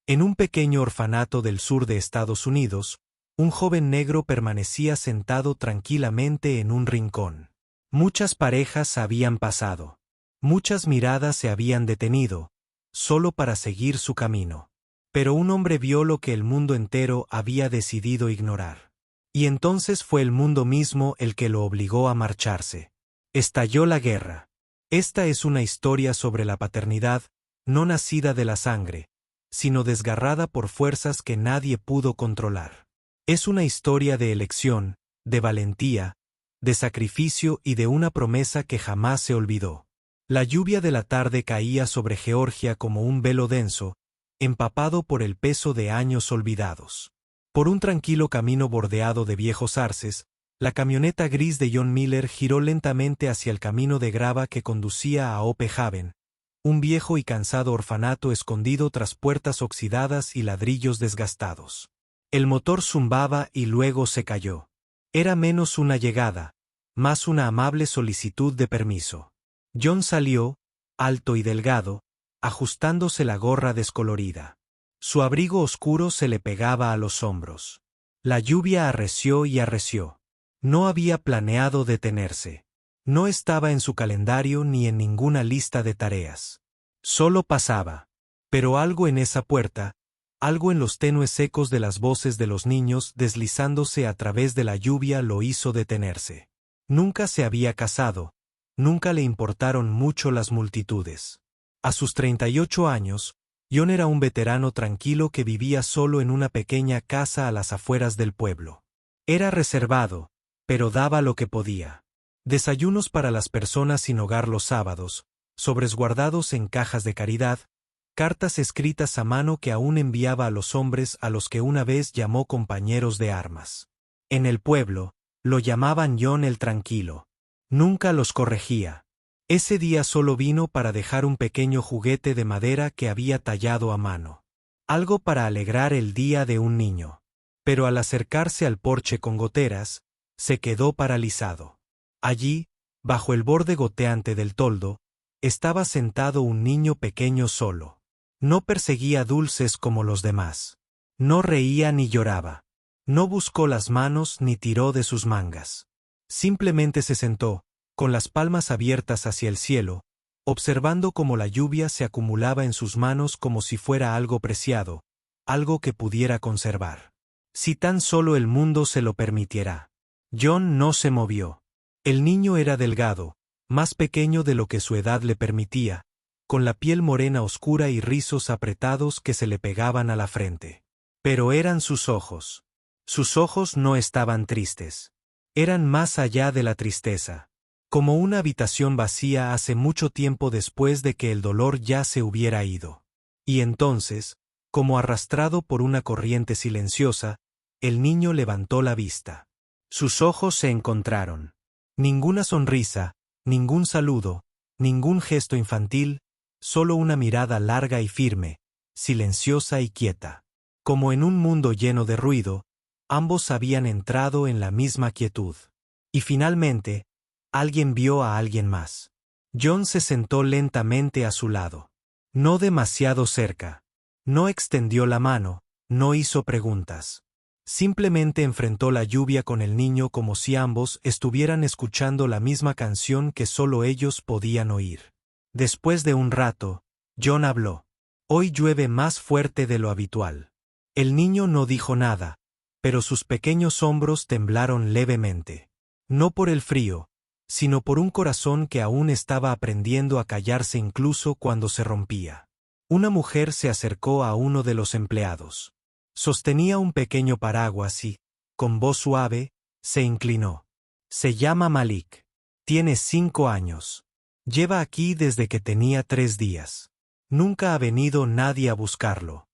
En un pequeño orfanato del sur de Estados Unidos, un joven negro permanecía sentado tranquilamente en un rincón. Muchas parejas habían pasado. Muchas miradas se habían detenido, solo para seguir su camino. Pero un hombre vio lo que el mundo entero había decidido ignorar. Y entonces fue el mundo mismo el que lo obligó a marcharse. Estalló la guerra. Esta es una historia sobre la paternidad, no nacida de la sangre, sino desgarrada por fuerzas que nadie pudo controlar. Es una historia de elección, de valentía, de sacrificio y de una promesa que jamás se olvidó. La lluvia de la tarde caía sobre Georgia como un velo denso, empapado por el peso de años olvidados. Por un tranquilo camino bordeado de viejos arces, la camioneta gris de John Miller giró lentamente hacia el camino de grava que conducía a Ope Haven, un viejo y cansado orfanato escondido tras puertas oxidadas y ladrillos desgastados. El motor zumbaba y luego se cayó. Era menos una llegada, más una amable solicitud de permiso. John salió, alto y delgado, ajustándose la gorra descolorida. Su abrigo oscuro se le pegaba a los hombros. La lluvia arreció y arreció. No había planeado detenerse. No estaba en su calendario ni en ninguna lista de tareas. Solo pasaba. Pero algo en esa puerta, algo en los tenues ecos de las voces de los niños deslizándose a través de la lluvia lo hizo detenerse. Nunca se había casado, nunca le importaron mucho las multitudes. A sus 38 años, John era un veterano tranquilo que vivía solo en una pequeña casa a las afueras del pueblo. Era reservado, pero daba lo que podía. Desayunos para las personas sin hogar los sábados, sobres guardados en cajas de caridad, cartas escritas a mano que aún enviaba a los hombres a los que una vez llamó compañeros de armas. En el pueblo, lo llamaban John el Tranquilo. Nunca los corregía. Ese día solo vino para dejar un pequeño juguete de madera que había tallado a mano. Algo para alegrar el día de un niño. Pero al acercarse al porche con goteras, se quedó paralizado. Allí, bajo el borde goteante del toldo, estaba sentado un niño pequeño solo. No perseguía dulces como los demás. No reía ni lloraba. No buscó las manos ni tiró de sus mangas. Simplemente se sentó, con las palmas abiertas hacia el cielo, observando cómo la lluvia se acumulaba en sus manos como si fuera algo preciado, algo que pudiera conservar. Si tan solo el mundo se lo permitiera. John no se movió. El niño era delgado, más pequeño de lo que su edad le permitía, con la piel morena oscura y rizos apretados que se le pegaban a la frente. Pero eran sus ojos. Sus ojos no estaban tristes. Eran más allá de la tristeza. Como una habitación vacía hace mucho tiempo después de que el dolor ya se hubiera ido. Y entonces, como arrastrado por una corriente silenciosa, el niño levantó la vista. Sus ojos se encontraron. Ninguna sonrisa, ningún saludo, ningún gesto infantil, solo una mirada larga y firme, silenciosa y quieta. Como en un mundo lleno de ruido, ambos habían entrado en la misma quietud. Y finalmente, alguien vio a alguien más. John se sentó lentamente a su lado. No demasiado cerca. No extendió la mano, no hizo preguntas. Simplemente enfrentó la lluvia con el niño como si ambos estuvieran escuchando la misma canción que solo ellos podían oír. Después de un rato, John habló. Hoy llueve más fuerte de lo habitual. El niño no dijo nada, pero sus pequeños hombros temblaron levemente. No por el frío, sino por un corazón que aún estaba aprendiendo a callarse incluso cuando se rompía. Una mujer se acercó a uno de los empleados. Sostenía un pequeño paraguas y, con voz suave, se inclinó. Se llama Malik. Tiene 5 años. Lleva aquí desde que tenía 3 días. Nunca ha venido nadie a buscarlo.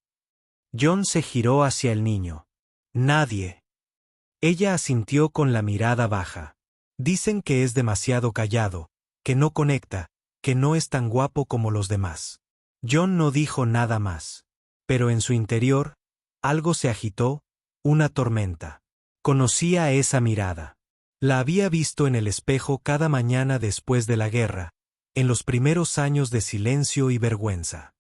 John se giró hacia el niño. Nadie. Ella asintió con la mirada baja. Dicen que es demasiado callado, que no conecta, que no es tan guapo como los demás. John no dijo nada más. Pero en su interior, algo se agitó, una tormenta. Conocía esa mirada. La había visto en el espejo cada mañana después de la guerra, en los primeros años de silencio y vergüenza.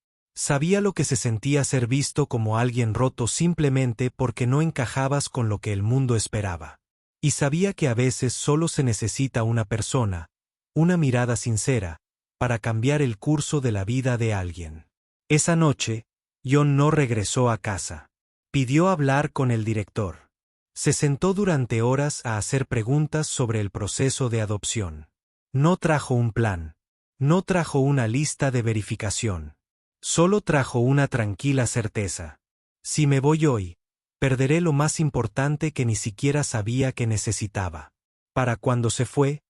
Sabía lo que se sentía ser visto como alguien roto simplemente porque no encajabas con lo que el mundo esperaba. Y sabía que a veces solo se necesita una persona, una mirada sincera, para cambiar el curso de la vida de alguien. Esa noche, John no regresó a casa. Pidió hablar con el director. Se sentó durante horas a hacer preguntas sobre el proceso de adopción. No trajo un plan. No trajo una lista de verificación. Solo trajo una tranquila certeza. Si me voy hoy, perderé lo más importante que ni siquiera sabía que necesitaba. Para cuando se fue,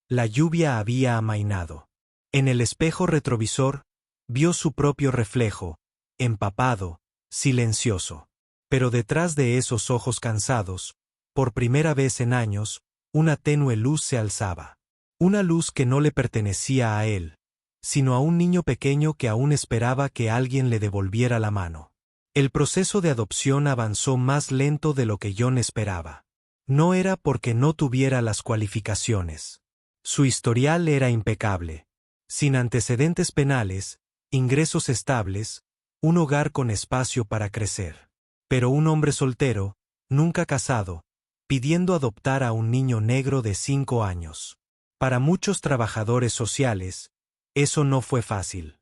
la lluvia había amainado. En el espejo retrovisor, vio su propio reflejo, empapado, silencioso. Pero detrás de esos ojos cansados, por primera vez en años, una tenue luz se alzaba. Una luz que no le pertenecía a él, sino a un niño pequeño que aún esperaba que alguien le devolviera la mano. El proceso de adopción avanzó más lento de lo que John esperaba. No era porque no tuviera las cualificaciones. Su historial era impecable. Sin antecedentes penales, ingresos estables, un hogar con espacio para crecer. Pero un hombre soltero, nunca casado, pidiendo adoptar a un niño negro de 5 años. Para muchos trabajadores sociales, eso no fue fácil.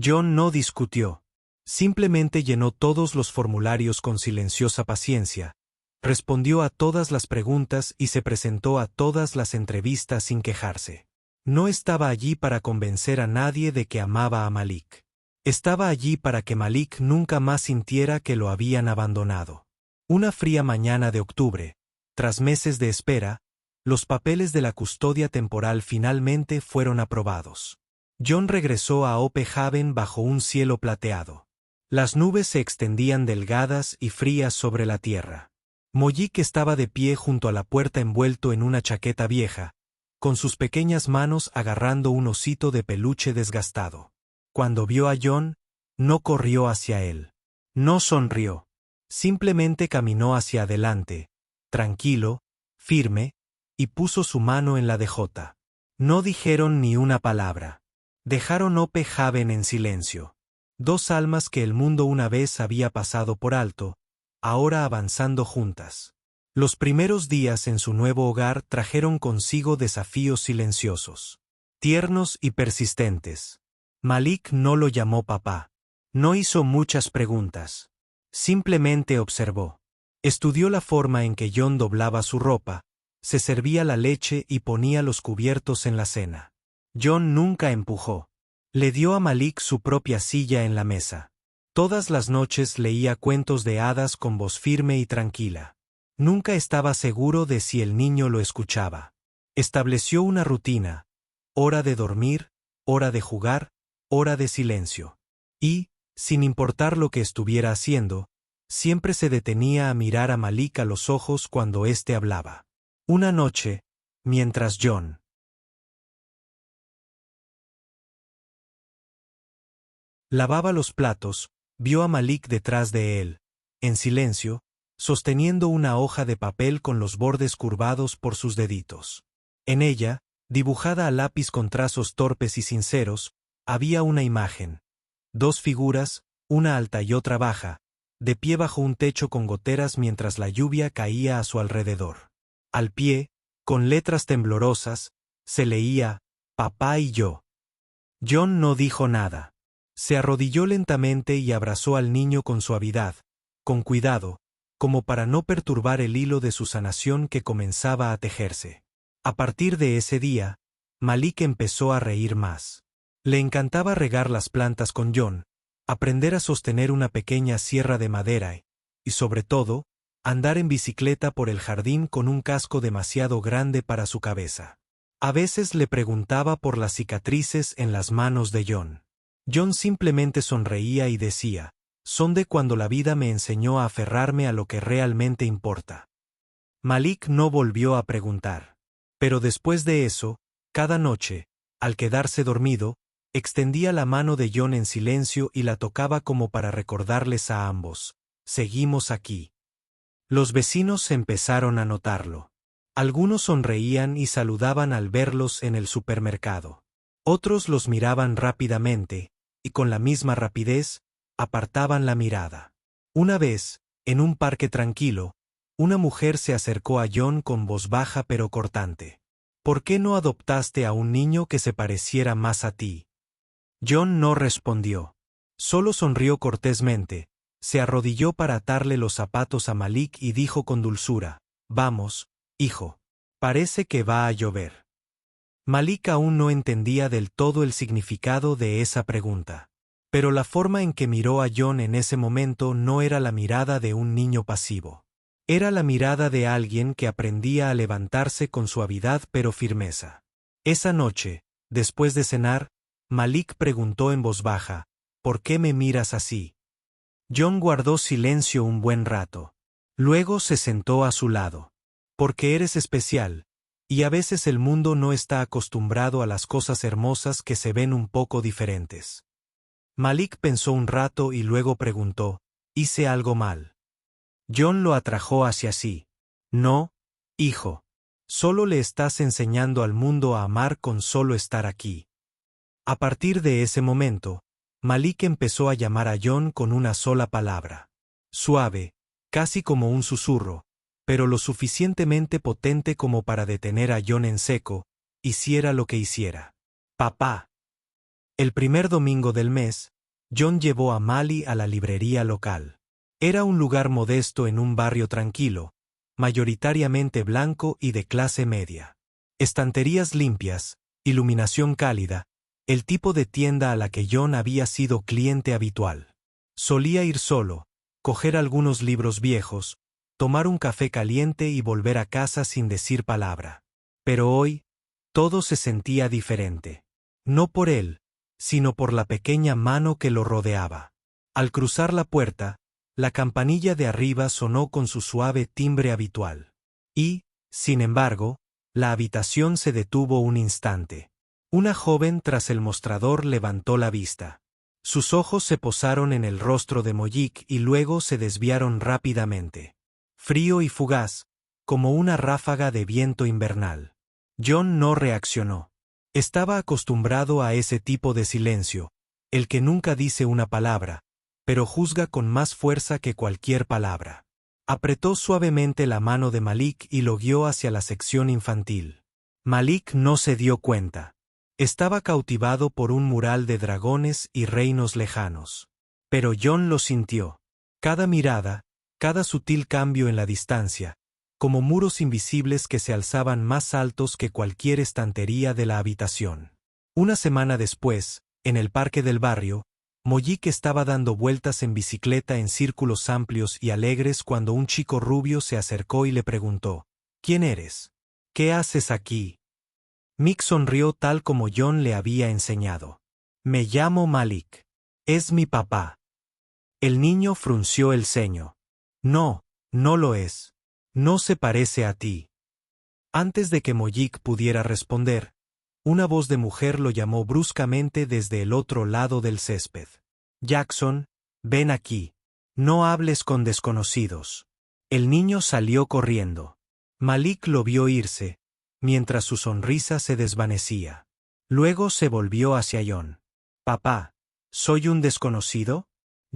John no discutió. Simplemente llenó todos los formularios con silenciosa paciencia, respondió a todas las preguntas y se presentó a todas las entrevistas sin quejarse. No estaba allí para convencer a nadie de que amaba a Malik. Estaba allí para que Malik nunca más sintiera que lo habían abandonado. Una fría mañana de octubre, tras meses de espera, los papeles de la custodia temporal finalmente fueron aprobados. John regresó a Hope Haven bajo un cielo plateado. Las nubes se extendían delgadas y frías sobre la tierra. Mollik estaba de pie junto a la puerta envuelto en una chaqueta vieja, con sus pequeñas manos agarrando un osito de peluche desgastado. Cuando vio a John, no corrió hacia él. No sonrió. Simplemente caminó hacia adelante, tranquilo, firme, y puso su mano en la de J. No dijeron ni una palabra. Dejaron Hope Haven en silencio. Dos almas que el mundo una vez había pasado por alto, ahora avanzando juntas. Los primeros días en su nuevo hogar trajeron consigo desafíos silenciosos, tiernos y persistentes. Malik no lo llamó papá. No hizo muchas preguntas. Simplemente observó. Estudió la forma en que John doblaba su ropa, se servía la leche y ponía los cubiertos en la cena. John nunca empujó. Le dio a Malik su propia silla en la mesa. Todas las noches leía cuentos de hadas con voz firme y tranquila. Nunca estaba seguro de si el niño lo escuchaba. Estableció una rutina: hora de dormir, hora de jugar, hora de silencio. Y, sin importar lo que estuviera haciendo, siempre se detenía a mirar a Malik a los ojos cuando éste hablaba. Una noche, mientras John lavaba los platos, vio a Malik detrás de él, en silencio, sosteniendo una hoja de papel con los bordes curvados por sus deditos. En ella, dibujada a lápiz con trazos torpes y sinceros, había una imagen. Dos figuras, una alta y otra baja, de pie bajo un techo con goteras mientras la lluvia caía a su alrededor. Al pie, con letras temblorosas, se leía: Papá y yo. John no dijo nada. Se arrodilló lentamente y abrazó al niño con suavidad, con cuidado, como para no perturbar el hilo de su sanación que comenzaba a tejerse. A partir de ese día, Malik empezó a reír más. Le encantaba regar las plantas con John, aprender a sostener una pequeña sierra de madera y, sobre todo, andar en bicicleta por el jardín con un casco demasiado grande para su cabeza. A veces le preguntaba por las cicatrices en las manos de John. John simplemente sonreía y decía: son de cuando la vida me enseñó a aferrarme a lo que realmente importa. Malik no volvió a preguntar. Pero después de eso, cada noche, al quedarse dormido, extendía la mano de John en silencio y la tocaba como para recordarles a ambos: seguimos aquí. Los vecinos empezaron a notarlo. Algunos sonreían y saludaban al verlos en el supermercado. Otros los miraban rápidamente, y con la misma rapidez, apartaban la mirada. Una vez, en un parque tranquilo, una mujer se acercó a John con voz baja pero cortante. ¿Por qué no adoptaste a un niño que se pareciera más a ti? John no respondió. Solo sonrió cortésmente, se arrodilló para atarle los zapatos a Malik y dijo con dulzura: «Vamos, hijo. Parece que va a llover». Malik aún no entendía del todo el significado de esa pregunta. Pero la forma en que miró a John en ese momento no era la mirada de un niño pasivo. Era la mirada de alguien que aprendía a levantarse con suavidad pero firmeza. Esa noche, después de cenar, Malik preguntó en voz baja: «¿Por qué me miras así?». John guardó silencio un buen rato. Luego se sentó a su lado. «Porque eres especial, y a veces el mundo no está acostumbrado a las cosas hermosas que se ven un poco diferentes». Malik pensó un rato y luego preguntó: «¿Hice algo mal?». John lo atrajo hacia sí. «No, hijo. Solo le estás enseñando al mundo a amar con solo estar aquí». A partir de ese momento, Malik empezó a llamar a John con una sola palabra. Suave, casi como un susurro, pero lo suficientemente potente como para detener a John en seco, hiciera lo que hiciera. «Papá». El primer domingo del mes, John llevó a Mali a la librería local. Era un lugar modesto en un barrio tranquilo, mayoritariamente blanco y de clase media. Estanterías limpias, iluminación cálida, el tipo de tienda a la que John había sido cliente habitual. Solía ir solo, coger algunos libros viejos, tomar un café caliente y volver a casa sin decir palabra. Pero hoy, todo se sentía diferente. No por él, sino por la pequeña mano que lo rodeaba. Al cruzar la puerta, la campanilla de arriba sonó con su suave timbre habitual. Y, sin embargo, la habitación se detuvo un instante. Una joven tras el mostrador levantó la vista. Sus ojos se posaron en el rostro de Mojik y luego se desviaron rápidamente. Frío y fugaz, como una ráfaga de viento invernal. John no reaccionó. Estaba acostumbrado a ese tipo de silencio, el que nunca dice una palabra, pero juzga con más fuerza que cualquier palabra. Apretó suavemente la mano de Malik y lo guió hacia la sección infantil. Malik no se dio cuenta. Estaba cautivado por un mural de dragones y reinos lejanos. Pero John lo sintió. Cada mirada, cada sutil cambio en la distancia, como muros invisibles que se alzaban más altos que cualquier estantería de la habitación. Una semana después, en el parque del barrio, Mojik estaba dando vueltas en bicicleta en círculos amplios y alegres cuando un chico rubio se acercó y le preguntó: «¿Quién eres? ¿Qué haces aquí?». Mick sonrió tal como John le había enseñado. «Me llamo Malik. Es mi papá». El niño frunció el ceño. «No, no lo es. No se parece a ti». Antes de que Mojik pudiera responder, una voz de mujer lo llamó bruscamente desde el otro lado del césped. «Jackson, ven aquí. No hables con desconocidos». El niño salió corriendo. Malik lo vio irse, mientras su sonrisa se desvanecía. Luego se volvió hacia John. «Papá, ¿soy un desconocido?».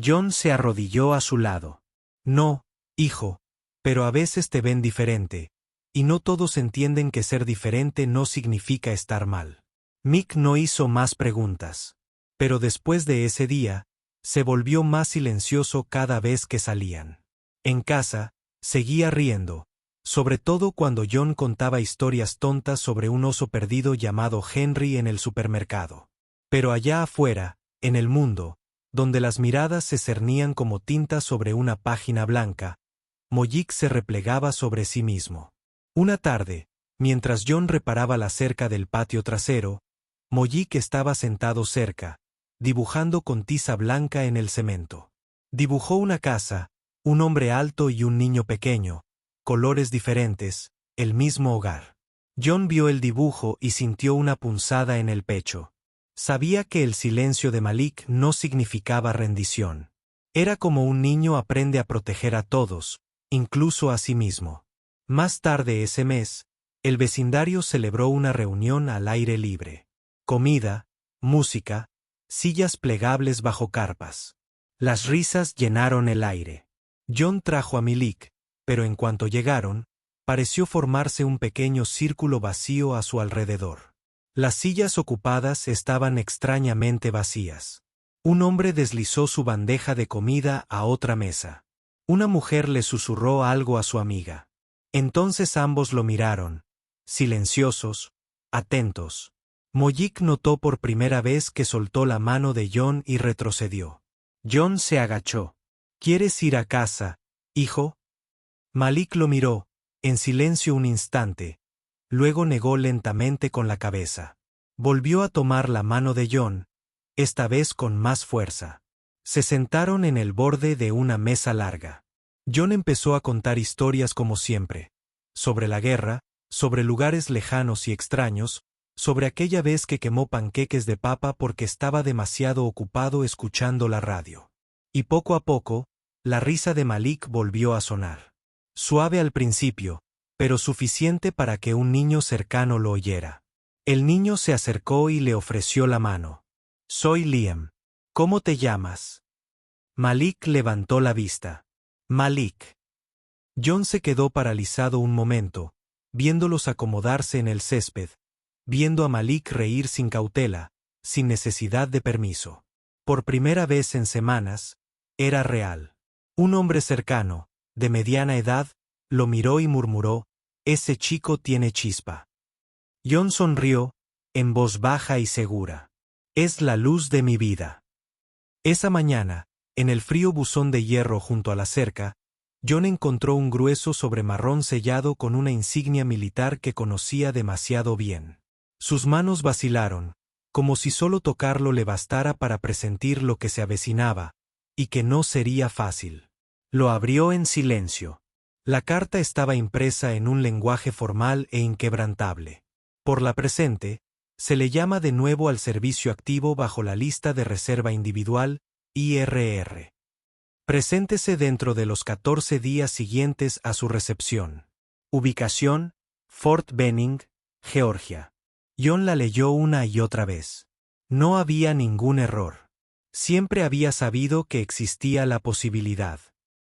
John se arrodilló a su lado. «No, hijo, pero a veces te ven diferente, y no todos entienden que ser diferente no significa estar mal». Mick no hizo más preguntas. Pero después de ese día, se volvió más silencioso cada vez que salían. En casa, seguía riendo, sobre todo cuando John contaba historias tontas sobre un oso perdido llamado Henry en el supermercado. Pero allá afuera, en el mundo, donde las miradas se cernían como tinta sobre una página blanca, Mojik se replegaba sobre sí mismo. Una tarde, mientras John reparaba la cerca del patio trasero, Mojik estaba sentado cerca, dibujando con tiza blanca en el cemento. Dibujó una casa, un hombre alto y un niño pequeño, colores diferentes, el mismo hogar. John vio el dibujo y sintió una punzada en el pecho. Sabía que el silencio de Malik no significaba rendición. Era como un niño aprende a proteger a todos, incluso a sí mismo. Más tarde ese mes, el vecindario celebró una reunión al aire libre. Comida, música, sillas plegables bajo carpas. Las risas llenaron el aire. John trajo a Malik, pero en cuanto llegaron, pareció formarse un pequeño círculo vacío a su alrededor. Las sillas ocupadas estaban extrañamente vacías. Un hombre deslizó su bandeja de comida a otra mesa. Una mujer le susurró algo a su amiga. Entonces ambos lo miraron, silenciosos, atentos. Malik notó por primera vez que soltó la mano de John y retrocedió. John se agachó. ¿Quieres ir a casa, hijo? Malik lo miró, en silencio un instante. Luego negó lentamente con la cabeza. Volvió a tomar la mano de John, esta vez con más fuerza. Se sentaron en el borde de una mesa larga. John empezó a contar historias como siempre. Sobre la guerra, sobre lugares lejanos y extraños, sobre aquella vez que quemó panqueques de papa porque estaba demasiado ocupado escuchando la radio. Y poco a poco, la risa de Malik volvió a sonar. Suave al principio, pero suficiente para que un niño cercano lo oyera. El niño se acercó y le ofreció la mano. Soy Liam. ¿Cómo te llamas? Malik levantó la vista. Malik. John se quedó paralizado un momento, viéndolos acomodarse en el césped, viendo a Malik reír sin cautela, sin necesidad de permiso. Por primera vez en semanas, era real. Un hombre cercano, de mediana edad, lo miró y murmuró, «Ese chico tiene chispa». John sonrió, en voz baja y segura. «Es la luz de mi vida». Esa mañana, en el frío buzón de hierro junto a la cerca, John encontró un grueso sobre marrón sellado con una insignia militar que conocía demasiado bien. Sus manos vacilaron, como si solo tocarlo le bastara para presentir lo que se avecinaba, y que no sería fácil. Lo abrió en silencio. La carta estaba impresa en un lenguaje formal e inquebrantable. Por la presente, se le llama de nuevo al servicio activo bajo la lista de reserva individual, IRR. Preséntese dentro de los 14 días siguientes a su recepción. Ubicación, Fort Benning, Georgia. John la leyó una y otra vez. No había ningún error. Siempre había sabido que existía la posibilidad.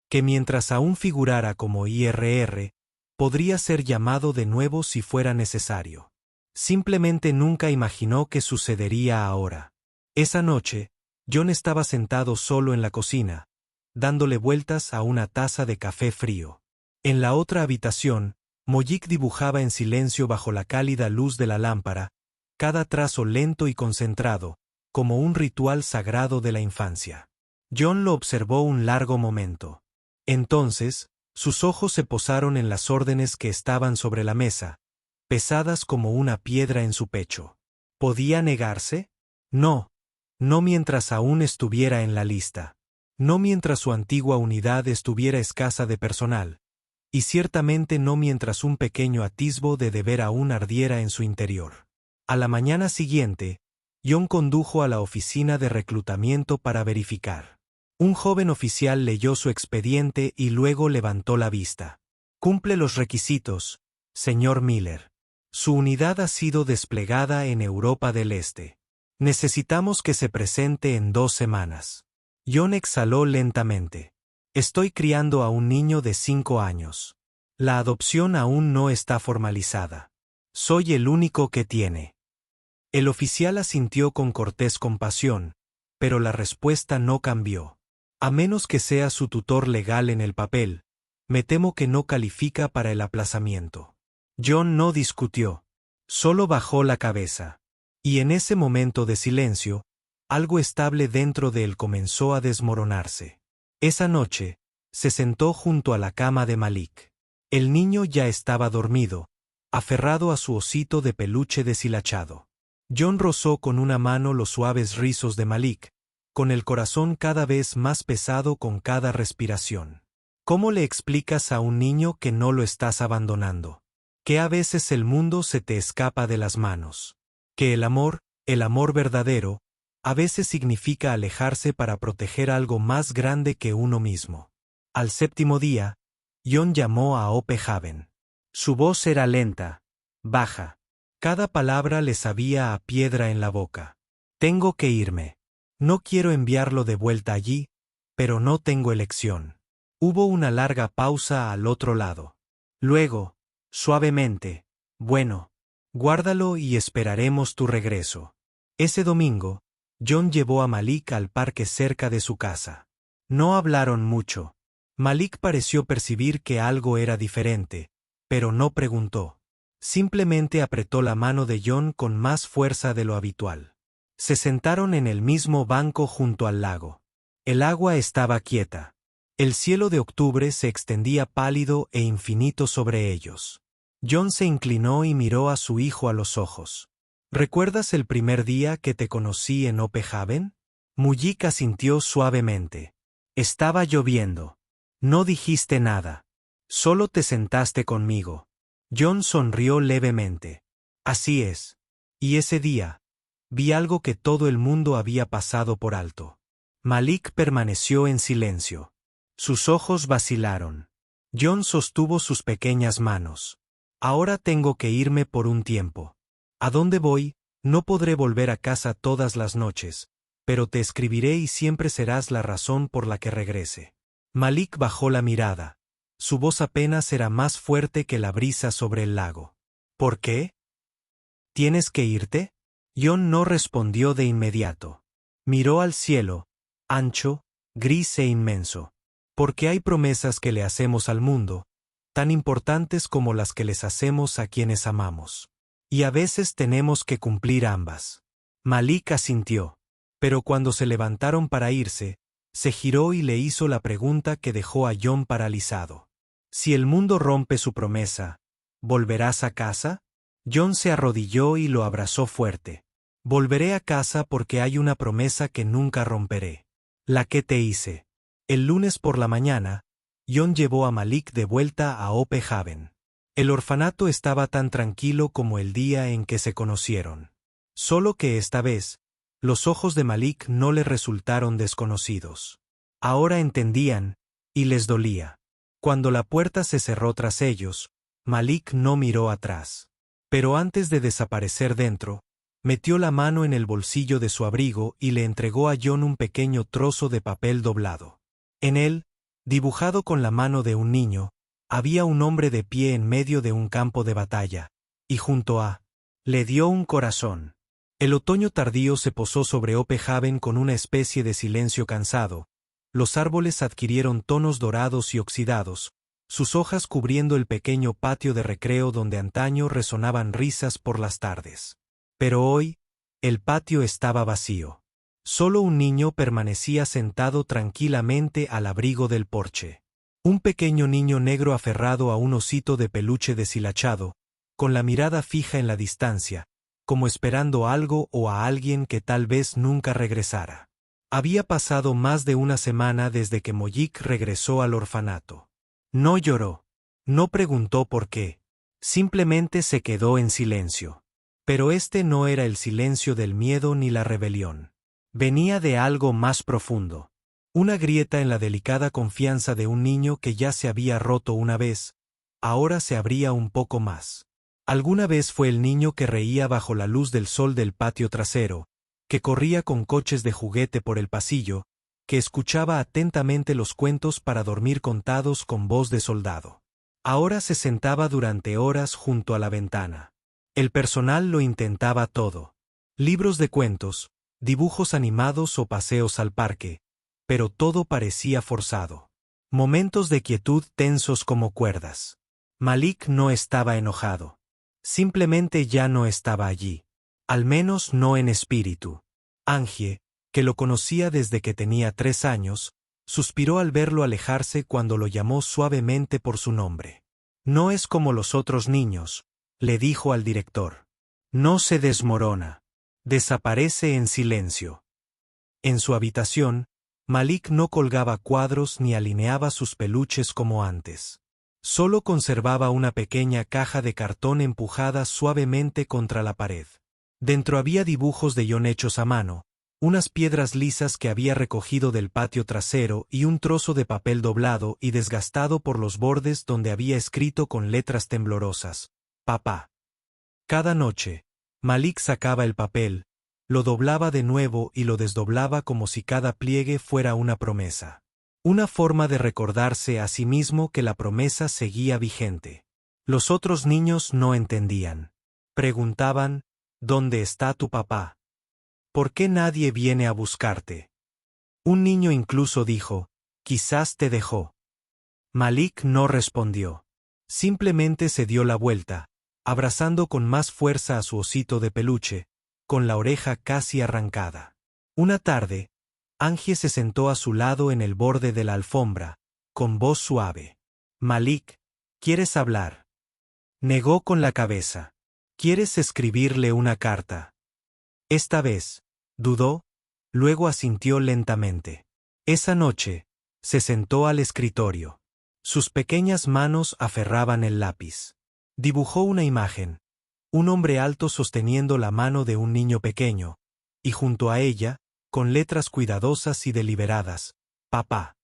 Que mientras aún figurara como IRR, podría ser llamado de nuevo si fuera necesario. Simplemente nunca imaginó que sucedería ahora. Esa noche, John estaba sentado solo en la cocina, dándole vueltas a una taza de café frío. En la otra habitación, Malik dibujaba en silencio bajo la cálida luz de la lámpara, cada trazo lento y concentrado, como un ritual sagrado de la infancia. John lo observó un largo momento. Entonces, sus ojos se posaron en las órdenes que estaban sobre la mesa, pesadas como una piedra en su pecho. ¿Podía negarse? No. No mientras aún estuviera en la lista. No mientras su antigua unidad estuviera escasa de personal. Y ciertamente no mientras un pequeño atisbo de deber aún ardiera en su interior. A la mañana siguiente, John condujo a la oficina de reclutamiento para verificar. Un joven oficial leyó su expediente y luego levantó la vista. Cumple los requisitos, señor Miller. Su unidad ha sido desplegada en Europa del Este. Necesitamos que se presente en 2 semanas. John exhaló lentamente. Estoy criando a un niño de 5 años. La adopción aún no está formalizada. Soy el único que tiene. El oficial asintió con cortés compasión, pero la respuesta no cambió. A menos que sea su tutor legal en el papel, me temo que no califica para el aplazamiento. John no discutió. Solo bajó la cabeza. Y en ese momento de silencio, algo estable dentro de él comenzó a desmoronarse. Esa noche, se sentó junto a la cama de Malik. El niño ya estaba dormido, aferrado a su osito de peluche deshilachado. John rozó con una mano los suaves rizos de Malik, con el corazón cada vez más pesado con cada respiración. ¿Cómo le explicas a un niño que no lo estás abandonando? Que a veces el mundo se te escapa de las manos. Que el amor verdadero, a veces significa alejarse para proteger algo más grande que uno mismo. Al 7º día, John llamó a Ope Haven. Su voz era lenta, baja. Cada palabra le sabía a piedra en la boca. Tengo que irme. No quiero enviarlo de vuelta allí, pero no tengo elección. Hubo una larga pausa al otro lado. Luego, suavemente, bueno, guárdalo y esperaremos tu regreso. Ese domingo, John llevó a Malik al parque cerca de su casa. No hablaron mucho. Malik pareció percibir que algo era diferente, pero no preguntó. Simplemente apretó la mano de John con más fuerza de lo habitual. Se sentaron en el mismo banco junto al lago. El agua estaba quieta. El cielo de octubre se extendía pálido e infinito sobre ellos. John se inclinó y miró a su hijo a los ojos. ¿Recuerdas el primer día que te conocí en Ope Haven? Malik asintió suavemente. Estaba lloviendo. No dijiste nada. Solo te sentaste conmigo. John sonrió levemente. Así es. Y ese día, vi algo que todo el mundo había pasado por alto. Malik permaneció en silencio. Sus ojos vacilaron. John sostuvo sus pequeñas manos. Ahora tengo que irme por un tiempo. ¿A dónde voy? No podré volver a casa todas las noches, pero te escribiré y siempre serás la razón por la que regrese. Malik bajó la mirada. Su voz apenas era más fuerte que la brisa sobre el lago. ¿Por qué? ¿Tienes que irte? John no respondió de inmediato. Miró al cielo, ancho, gris e inmenso. Porque hay promesas que le hacemos al mundo, tan importantes como las que les hacemos a quienes amamos. Y a veces tenemos que cumplir ambas. Malik asintió. Pero cuando se levantaron para irse, se giró y le hizo la pregunta que dejó a John paralizado. Si el mundo rompe su promesa, ¿volverás a casa? John se arrodilló y lo abrazó fuerte. Volveré a casa porque hay una promesa que nunca romperé. La que te hice. El lunes por la mañana, John llevó a Malik de vuelta a Ope Haven. El orfanato estaba tan tranquilo como el día en que se conocieron. Solo que esta vez, los ojos de Malik no le resultaron desconocidos. Ahora entendían, y les dolía. Cuando la puerta se cerró tras ellos, Malik no miró atrás. Pero antes de desaparecer dentro, metió la mano en el bolsillo de su abrigo y le entregó a John un pequeño trozo de papel doblado. En él, dibujado con la mano de un niño, había un hombre de pie en medio de un campo de batalla, y junto a le dio un corazón. El otoño tardío se posó sobre Ope Haven con una especie de silencio cansado. Los árboles adquirieron tonos dorados y oxidados, sus hojas cubriendo el pequeño patio de recreo donde antaño resonaban risas por las tardes. Pero hoy, el patio estaba vacío. Solo un niño permanecía sentado tranquilamente al abrigo del porche. Un pequeño niño negro aferrado a un osito de peluche deshilachado, con la mirada fija en la distancia, como esperando algo o a alguien que tal vez nunca regresara. Había pasado más de una semana desde que Malik regresó al orfanato. No lloró. No preguntó por qué. Simplemente se quedó en silencio. Pero este no era el silencio del miedo ni la rebelión. Venía de algo más profundo. Una grieta en la delicada confianza de un niño que ya se había roto una vez, ahora se abría un poco más. Alguna vez fue el niño que reía bajo la luz del sol del patio trasero, que corría con coches de juguete por el pasillo, que escuchaba atentamente los cuentos para dormir contados con voz de soldado. Ahora se sentaba durante horas junto a la ventana. El personal lo intentaba todo. Libros de cuentos, dibujos animados o paseos al parque, pero todo parecía forzado. Momentos de quietud tensos como cuerdas. Malik no estaba enojado. Simplemente ya no estaba allí. Al menos no en espíritu. Angie, que lo conocía desde que tenía 3 años, suspiró al verlo alejarse cuando lo llamó suavemente por su nombre. No es como los otros niños, le dijo al director. No se desmorona. Desaparece en silencio. En su habitación, Malik no colgaba cuadros ni alineaba sus peluches como antes. Solo conservaba una pequeña caja de cartón empujada suavemente contra la pared. Dentro había dibujos de John hechos a mano, unas piedras lisas que había recogido del patio trasero y un trozo de papel doblado y desgastado por los bordes donde había escrito con letras temblorosas: Papá. Cada noche, Malik sacaba el papel, lo doblaba de nuevo y lo desdoblaba como si cada pliegue fuera una promesa. Una forma de recordarse a sí mismo que la promesa seguía vigente. Los otros niños no entendían. Preguntaban, ¿dónde está tu papá? ¿Por qué nadie viene a buscarte? Un niño incluso dijo, quizás te dejó. Malik no respondió. Simplemente se dio la vuelta, abrazando con más fuerza a su osito de peluche, con la oreja casi arrancada. Una tarde, Angie se sentó a su lado en el borde de la alfombra, con voz suave. Malik, ¿quieres hablar? Negó con la cabeza. ¿Quieres escribirle una carta? Esta vez, dudó, luego asintió lentamente. Esa noche, se sentó al escritorio. Sus pequeñas manos aferraban el lápiz. Dibujó una imagen, un hombre alto sosteniendo la mano de un niño pequeño, y junto a ella, con letras cuidadosas y deliberadas, papá.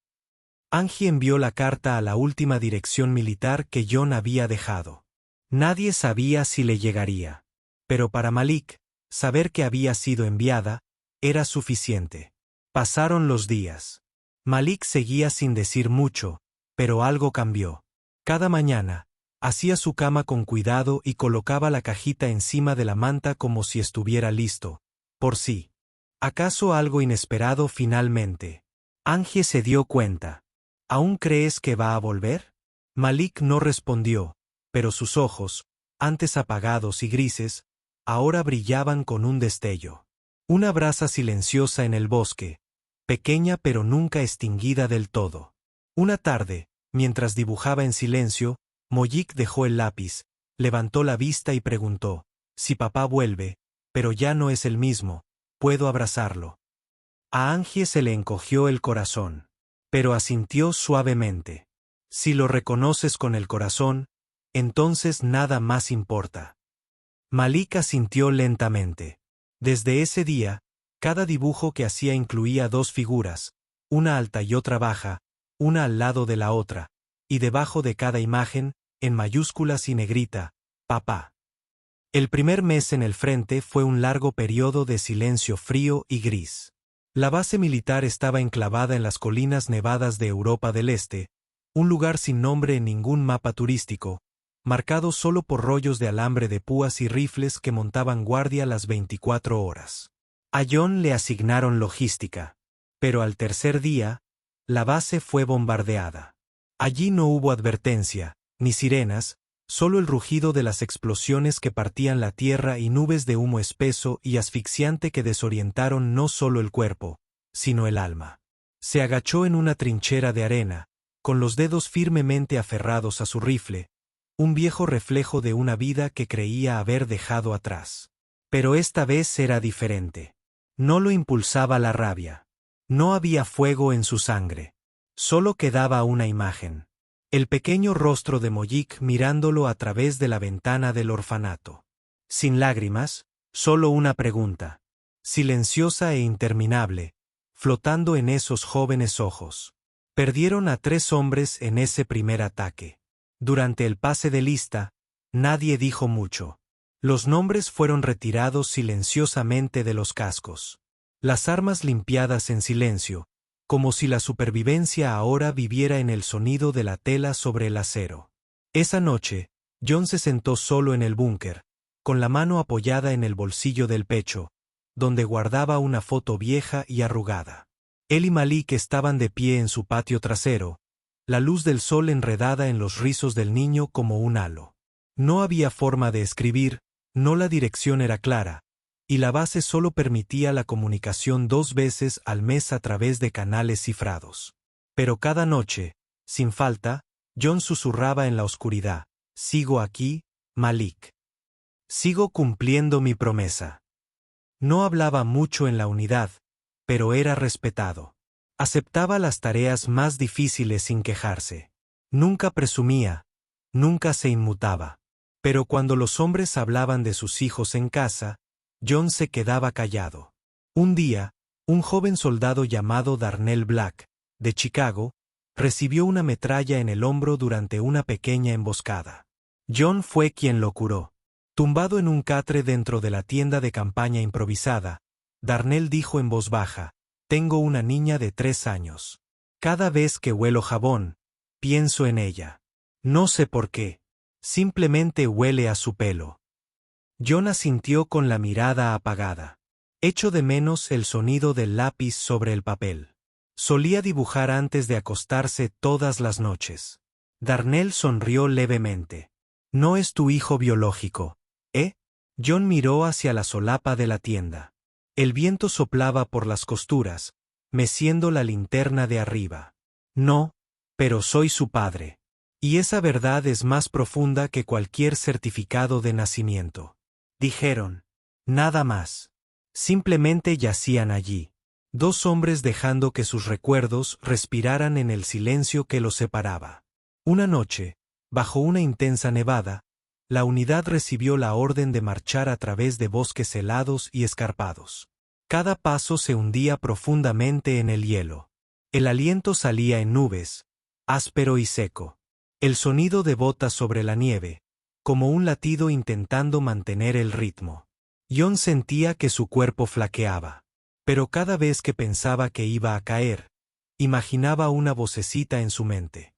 Angie envió la carta a la última dirección militar que John había dejado. Nadie sabía si le llegaría. Pero para Malik, saber que había sido enviada, era suficiente. Pasaron los días. Malik seguía sin decir mucho, pero algo cambió. Cada mañana, hacía su cama con cuidado y colocaba la cajita encima de la manta como si estuviera listo, por sí. ¿Acaso algo inesperado finalmente? Angie se dio cuenta. ¿Aún crees que va a volver? Malik no respondió, pero sus ojos, antes apagados y grises, ahora brillaban con un destello. Una brasa silenciosa en el bosque, pequeña pero nunca extinguida del todo. Una tarde, mientras dibujaba en silencio, Mojik dejó el lápiz, levantó la vista y preguntó, si papá vuelve, pero ya no es el mismo, ¿puedo abrazarlo? A Angie se le encogió el corazón, pero asintió suavemente. Si lo reconoces con el corazón, entonces nada más importa. Malik asintió lentamente. Desde ese día, cada dibujo que hacía incluía dos figuras, una alta y otra baja, una al lado de la otra, y debajo de cada imagen, en mayúsculas y negrita, papá. El primer mes en el frente fue un largo periodo de silencio frío y gris. La base militar estaba enclavada en las colinas nevadas de Europa del Este, un lugar sin nombre en ningún mapa turístico, marcado solo por rollos de alambre de púas y rifles que montaban guardia las 24 horas. A John le asignaron logística, pero al tercer día, la base fue bombardeada. Allí no hubo advertencia, ni sirenas, solo el rugido de las explosiones que partían la tierra y nubes de humo espeso y asfixiante que desorientaron no solo el cuerpo, sino el alma. Se agachó en una trinchera de arena, con los dedos firmemente aferrados a su rifle, un viejo reflejo de una vida que creía haber dejado atrás. Pero esta vez era diferente. No lo impulsaba la rabia. No había fuego en su sangre. Solo quedaba una imagen. El pequeño rostro de Mojik mirándolo a través de la ventana del orfanato. Sin lágrimas, solo una pregunta. Silenciosa e interminable, flotando en esos jóvenes ojos. Perdieron a 3 hombres en ese primer ataque. Durante el pase de lista, nadie dijo mucho. Los nombres fueron retirados silenciosamente de los cascos. Las armas limpiadas en silencio, como si la supervivencia ahora viviera en el sonido de la tela sobre el acero. Esa noche, John se sentó solo en el búnker, con la mano apoyada en el bolsillo del pecho, donde guardaba una foto vieja y arrugada. Él y Malik estaban de pie en su patio trasero, la luz del sol enredada en los rizos del niño como un halo. No había forma de escribir, no la dirección era clara, y la base solo permitía la comunicación 2 veces al mes a través de canales cifrados. Pero cada noche, sin falta, John susurraba en la oscuridad, «Sigo aquí, Malik. Sigo cumpliendo mi promesa». No hablaba mucho en la unidad, pero era respetado. Aceptaba las tareas más difíciles sin quejarse. Nunca presumía, nunca se inmutaba. Pero cuando los hombres hablaban de sus hijos en casa, John se quedaba callado. Un día, un joven soldado llamado Darnell Black, de Chicago, recibió una metralla en el hombro durante una pequeña emboscada. John fue quien lo curó. Tumbado en un catre dentro de la tienda de campaña improvisada, Darnell dijo en voz baja, «Tengo una niña de 3 años. Cada vez que huelo jabón, pienso en ella. No sé por qué. Simplemente huele a su pelo. John asintió con la mirada apagada. Echo de menos el sonido del lápiz sobre el papel. Solía dibujar antes de acostarse todas las noches. Darnell sonrió levemente. No es tu hijo biológico, ¿eh? John miró hacia la solapa de la tienda. El viento soplaba por las costuras, meciendo la linterna de arriba. No, pero soy su padre. Y esa verdad es más profunda que cualquier certificado de nacimiento. Dijeron. Nada más. Simplemente yacían allí. Dos hombres dejando que sus recuerdos respiraran en el silencio que los separaba. Una noche, bajo una intensa nevada, la unidad recibió la orden de marchar a través de bosques helados y escarpados. Cada paso se hundía profundamente en el hielo. El aliento salía en nubes, áspero y seco. El sonido de botas sobre la nieve, como un latido intentando mantener el ritmo. John sentía que su cuerpo flaqueaba. Pero cada vez que pensaba que iba a caer, imaginaba una vocecita en su mente.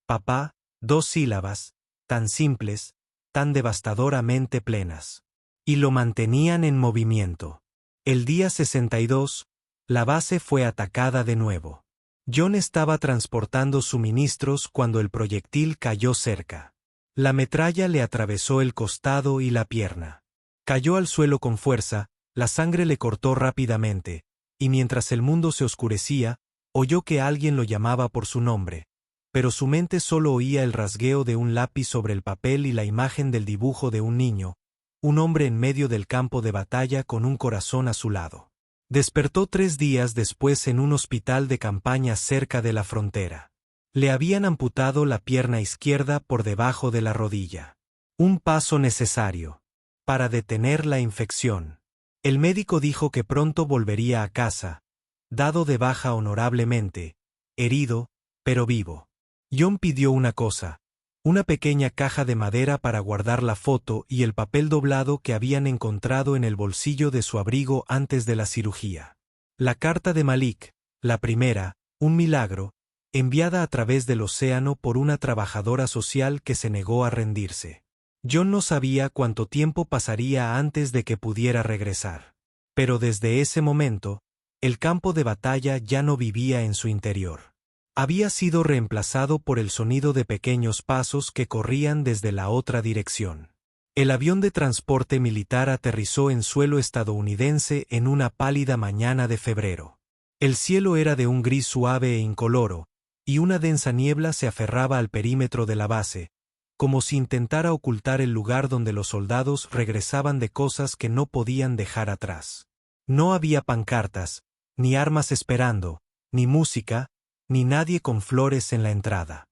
Papá, 2 sílabas, tan simples, tan devastadoramente plenas. Y lo mantenían en movimiento. El día 62, la base fue atacada de nuevo. John estaba transportando suministros cuando el proyectil cayó cerca. La metralla le atravesó el costado y la pierna. Cayó al suelo con fuerza, la sangre le cortó rápidamente, y mientras el mundo se oscurecía, oyó que alguien lo llamaba por su nombre, pero su mente solo oía el rasgueo de un lápiz sobre el papel y la imagen del dibujo de un niño, un hombre en medio del campo de batalla con un corazón a su lado. Despertó 3 días después en un hospital de campaña cerca de la frontera. Le habían amputado la pierna izquierda por debajo de la rodilla. Un paso necesario para detener la infección. El médico dijo que pronto volvería a casa, dado de baja honorablemente, herido, pero vivo. John pidió una cosa, una pequeña caja de madera para guardar la foto y el papel doblado que habían encontrado en el bolsillo de su abrigo antes de la cirugía. La carta de Malik, la primera, un milagro, enviada a través del océano por una trabajadora social que se negó a rendirse. John no sabía cuánto tiempo pasaría antes de que pudiera regresar. Pero desde ese momento, el campo de batalla ya no vivía en su interior. Había sido reemplazado por el sonido de pequeños pasos que corrían desde la otra dirección. El avión de transporte militar aterrizó en suelo estadounidense en una pálida mañana de febrero. El cielo era de un gris suave e incoloro, y una densa niebla se aferraba al perímetro de la base, como si intentara ocultar el lugar donde los soldados regresaban de cosas que no podían dejar atrás. No había pancartas, ni armas esperando, ni música, ni nadie con flores en la entrada.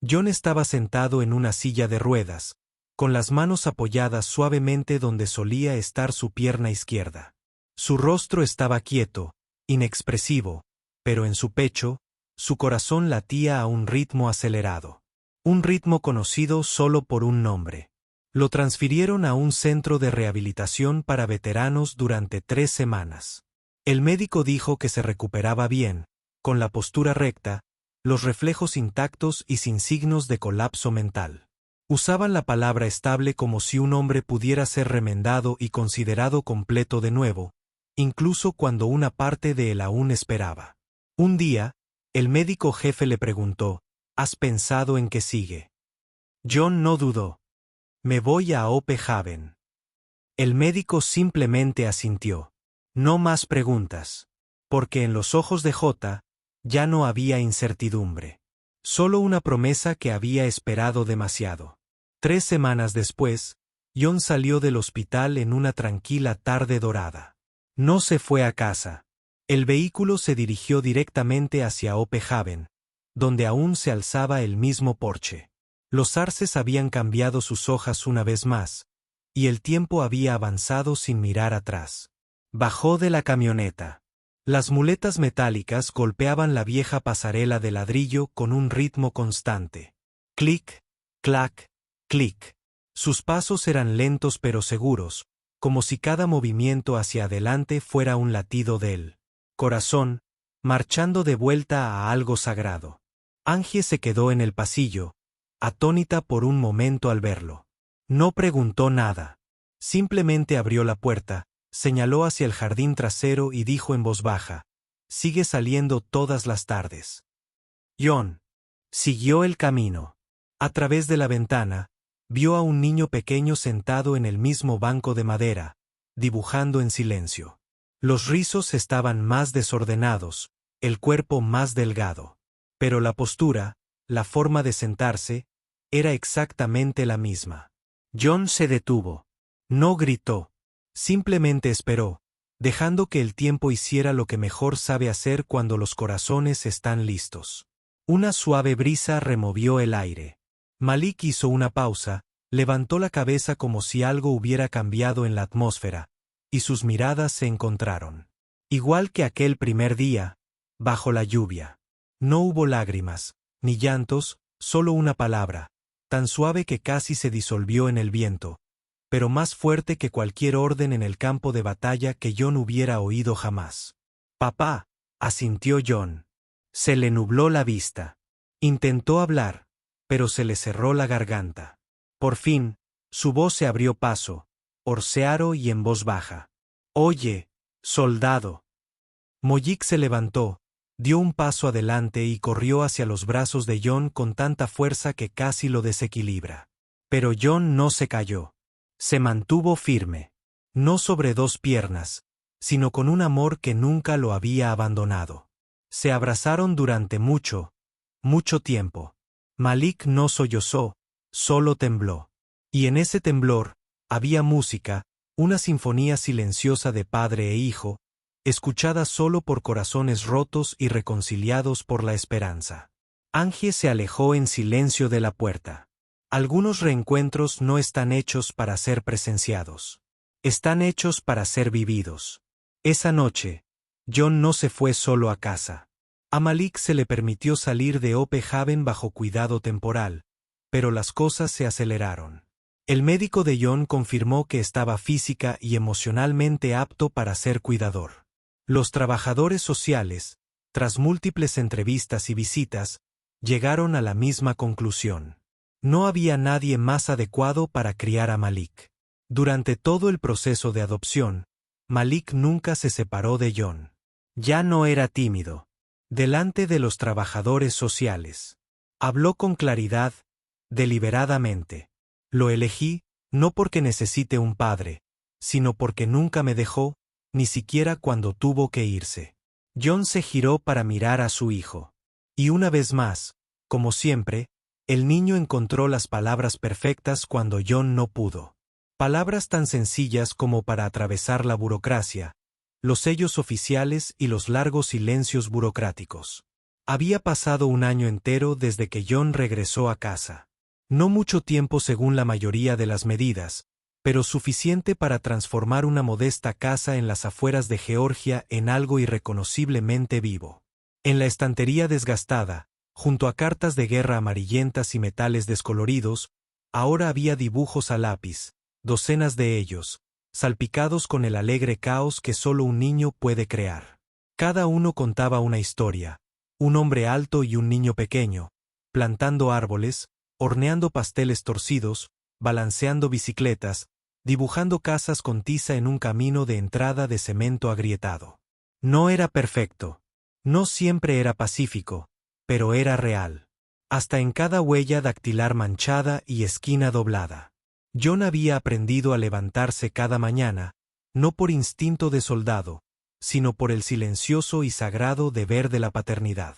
John estaba sentado en una silla de ruedas, con las manos apoyadas suavemente donde solía estar su pierna izquierda. Su rostro estaba quieto, inexpresivo, pero en su pecho, su corazón latía a un ritmo acelerado. Un ritmo conocido solo por un nombre. Lo transfirieron a un centro de rehabilitación para veteranos durante 3 semanas. El médico dijo que se recuperaba bien, con la postura recta, los reflejos intactos y sin signos de colapso mental. Usaban la palabra estable como si un hombre pudiera ser remendado y considerado completo de nuevo, incluso cuando una parte de él aún esperaba. Un día, el médico jefe le preguntó, ¿has pensado en qué sigue? John no dudó. Me voy a Hope Haven. El médico simplemente asintió. No más preguntas. Porque en los ojos de J, ya no había incertidumbre. Solo una promesa que había esperado demasiado. 3 semanas después, John salió del hospital en una tranquila tarde dorada. No se fue a casa. El vehículo se dirigió directamente hacia Hope Haven, donde aún se alzaba el mismo porche. Los arces habían cambiado sus hojas una vez más, y el tiempo había avanzado sin mirar atrás. Bajó de la camioneta. Las muletas metálicas golpeaban la vieja pasarela de ladrillo con un ritmo constante. Clic, clac, clic. Sus pasos eran lentos pero seguros, como si cada movimiento hacia adelante fuera un latido del corazón, marchando de vuelta a algo sagrado. Angie se quedó en el pasillo, atónita por un momento al verlo. No preguntó nada. Simplemente abrió la puerta, señaló hacia el jardín trasero y dijo en voz baja: «Sigue saliendo todas las tardes». John siguió el camino. A través de la ventana, vio a un niño pequeño sentado en el mismo banco de madera, dibujando en silencio. Los rizos estaban más desordenados, el cuerpo más delgado. Pero la postura, la forma de sentarse, era exactamente la misma. John se detuvo. No gritó. Simplemente esperó, dejando que el tiempo hiciera lo que mejor sabe hacer cuando los corazones están listos. Una suave brisa removió el aire. Malik hizo una pausa, levantó la cabeza como si algo hubiera cambiado en la atmósfera, y sus miradas se encontraron. Igual que aquel primer día, bajo la lluvia. No hubo lágrimas, ni llantos, solo una palabra, tan suave que casi se disolvió en el viento, pero más fuerte que cualquier orden en el campo de batalla que John hubiera oído jamás. «Papá», asintió John. Se le nubló la vista. Intentó hablar, pero se le cerró la garganta. Por fin, su voz se abrió paso, horsearo y en voz baja. «Oye, soldado». Mojik se levantó, dio un paso adelante y corrió hacia los brazos de John con tanta fuerza que casi lo desequilibra. Pero John no se cayó. Se mantuvo firme. No sobre dos piernas, sino con un amor que nunca lo había abandonado. Se abrazaron durante mucho tiempo. Malik no sollozó, solo tembló. Y en ese temblor, había música, una sinfonía silenciosa de padre e hijo, escuchada solo por corazones rotos y reconciliados por la esperanza. Angie se alejó en silencio de la puerta. Algunos reencuentros no están hechos para ser presenciados. Están hechos para ser vividos. Esa noche, John no se fue solo a casa. A Malik se le permitió salir de Ope Haven bajo cuidado temporal, pero las cosas se aceleraron. El médico de John confirmó que estaba física y emocionalmente apto para ser cuidador. Los trabajadores sociales, tras múltiples entrevistas y visitas, llegaron a la misma conclusión. No había nadie más adecuado para criar a Malik. Durante todo el proceso de adopción, Malik nunca se separó de John. Ya no era tímido. Delante de los trabajadores sociales. Habló con claridad, deliberadamente. Lo elegí, no porque necesite un padre, sino porque nunca me dejó, ni siquiera cuando tuvo que irse. John se giró para mirar a su hijo. Y una vez más, como siempre, el niño encontró las palabras perfectas cuando John no pudo. Palabras tan sencillas como para atravesar la burocracia, los sellos oficiales y los largos silencios burocráticos. Había pasado un año entero desde que John regresó a casa. No mucho tiempo según la mayoría de las medidas, pero suficiente para transformar una modesta casa en las afueras de Georgia en algo irreconociblemente vivo. En la estantería desgastada, junto a cartas de guerra amarillentas y metales descoloridos, ahora había dibujos a lápiz, docenas de ellos, salpicados con el alegre caos que solo un niño puede crear. Cada uno contaba una historia, un hombre alto y un niño pequeño, plantando árboles, horneando pasteles torcidos, balanceando bicicletas, dibujando casas con tiza en un camino de entrada de cemento agrietado. No era perfecto, no siempre era pacífico, pero era real. Hasta en cada huella dactilar manchada y esquina doblada. John había aprendido a levantarse cada mañana, no por instinto de soldado, sino por el silencioso y sagrado deber de la paternidad.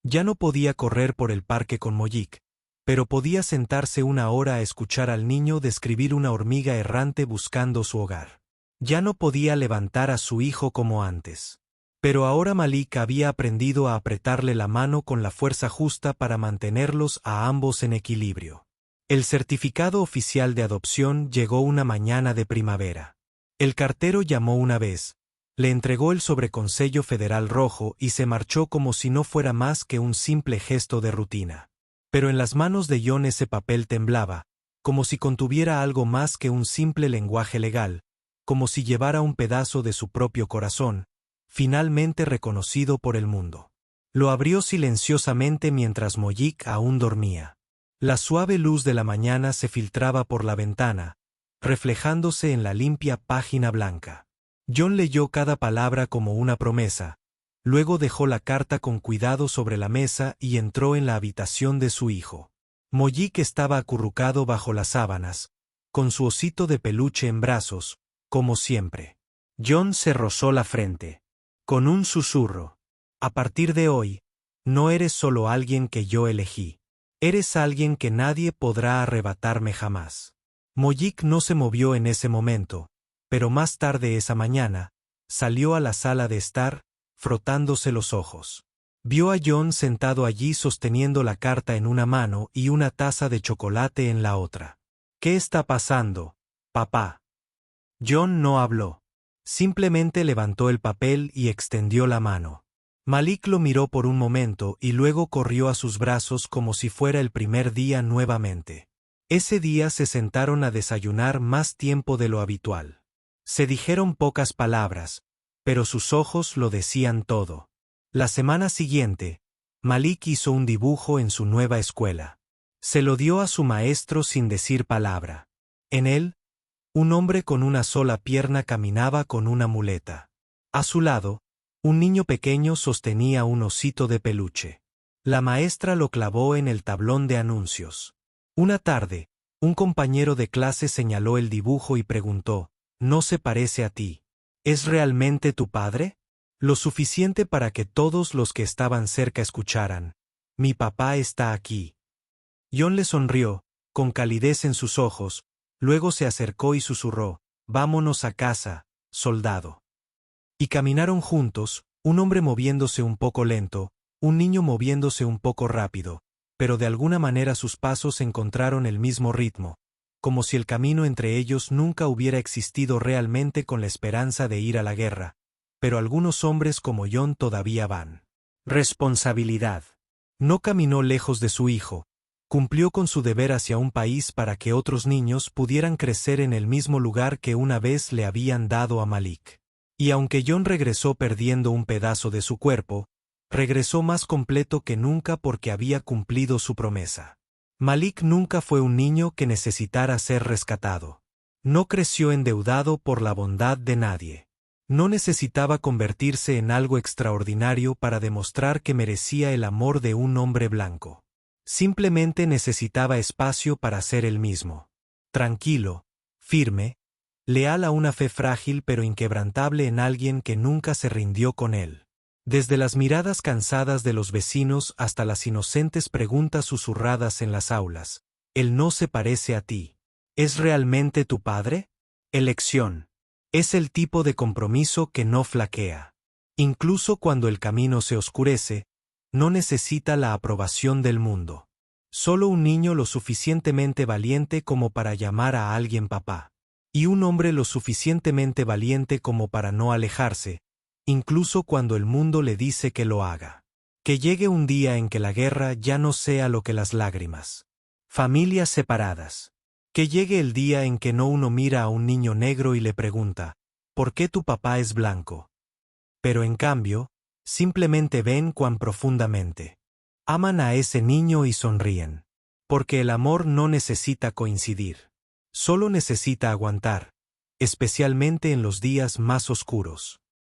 Ya no podía correr por el parque con Mojik, pero podía sentarse una hora a escuchar al niño describir una hormiga errante buscando su hogar. Ya no podía levantar a su hijo como antes. Pero ahora Malik había aprendido a apretarle la mano con la fuerza justa para mantenerlos a ambos en equilibrio. El certificado oficial de adopción llegó una mañana de primavera. El cartero llamó una vez, le entregó el sobreconsello federal rojo y se marchó como si no fuera más que un simple gesto de rutina. Pero en las manos de John ese papel temblaba, como si contuviera algo más que un simple lenguaje legal, como si llevara un pedazo de su propio corazón, finalmente reconocido por el mundo. Lo abrió silenciosamente mientras Mollik aún dormía. La suave luz de la mañana se filtraba por la ventana, reflejándose en la limpia página blanca. John leyó cada palabra como una promesa, luego dejó la carta con cuidado sobre la mesa y entró en la habitación de su hijo. Mollik estaba acurrucado bajo las sábanas, con su osito de peluche en brazos, como siempre. John se rozó la frente. Con un susurro. A partir de hoy, no eres solo alguien que yo elegí. Eres alguien que nadie podrá arrebatarme jamás. Mollik no se movió en ese momento, pero más tarde esa mañana, salió a la sala de estar, frotándose los ojos. Vio a John sentado allí sosteniendo la carta en una mano y una taza de chocolate en la otra. ¿Qué está pasando, papá? John no habló. Simplemente levantó el papel y extendió la mano. Malik lo miró por un momento y luego corrió a sus brazos como si fuera el primer día nuevamente. Ese día se sentaron a desayunar más tiempo de lo habitual. Se dijeron pocas palabras, pero sus ojos lo decían todo. La semana siguiente, Malik hizo un dibujo en su nueva escuela. Se lo dio a su maestro sin decir palabra. En él, un hombre con una sola pierna caminaba con una muleta. A su lado, un niño pequeño sostenía un osito de peluche. La maestra lo clavó en el tablón de anuncios. Una tarde, un compañero de clase señaló el dibujo y preguntó, ¿no se parece a ti? ¿Es realmente tu padre? Lo suficiente para que todos los que estaban cerca escucharan. Mi papá está aquí. John le sonrió, con calidez en sus ojos, luego se acercó y susurró, vámonos a casa, soldado. Y caminaron juntos, un hombre moviéndose un poco lento, un niño moviéndose un poco rápido, pero de alguna manera sus pasos encontraron el mismo ritmo, como si el camino entre ellos nunca hubiera existido realmente con la esperanza de ir a la guerra, pero algunos hombres como John todavía van. Responsabilidad. No caminó lejos de su hijo, cumplió con su deber hacia un país para que otros niños pudieran crecer en el mismo lugar que una vez le habían dado a Malik. Y aunque John regresó perdiendo un pedazo de su cuerpo, regresó más completo que nunca porque había cumplido su promesa. Malik nunca fue un niño que necesitara ser rescatado. No creció endeudado por la bondad de nadie. No necesitaba convertirse en algo extraordinario para demostrar que merecía el amor de un hombre blanco. Simplemente necesitaba espacio para ser él mismo. Tranquilo, firme, leal a una fe frágil pero inquebrantable en alguien que nunca se rindió con él. Desde las miradas cansadas de los vecinos hasta las inocentes preguntas susurradas en las aulas, él no se parece a ti. ¿Es realmente tu padre? Elección. Es el tipo de compromiso que no flaquea. Incluso cuando el camino se oscurece, no necesita la aprobación del mundo. Solo un niño lo suficientemente valiente como para llamar a alguien papá. Y un hombre lo suficientemente valiente como para no alejarse, incluso cuando el mundo le dice que lo haga. Que llegue un día en que la guerra ya no sea lo que las lágrimas. Familias separadas. Que llegue el día en que no uno mira a un niño negro y le pregunta, ¿por qué tu papá es blanco? Pero en cambio, simplemente ven cuán profundamente aman a ese niño y sonríen. Porque el amor no necesita coincidir. Solo necesita aguantar, especialmente en los días más oscuros.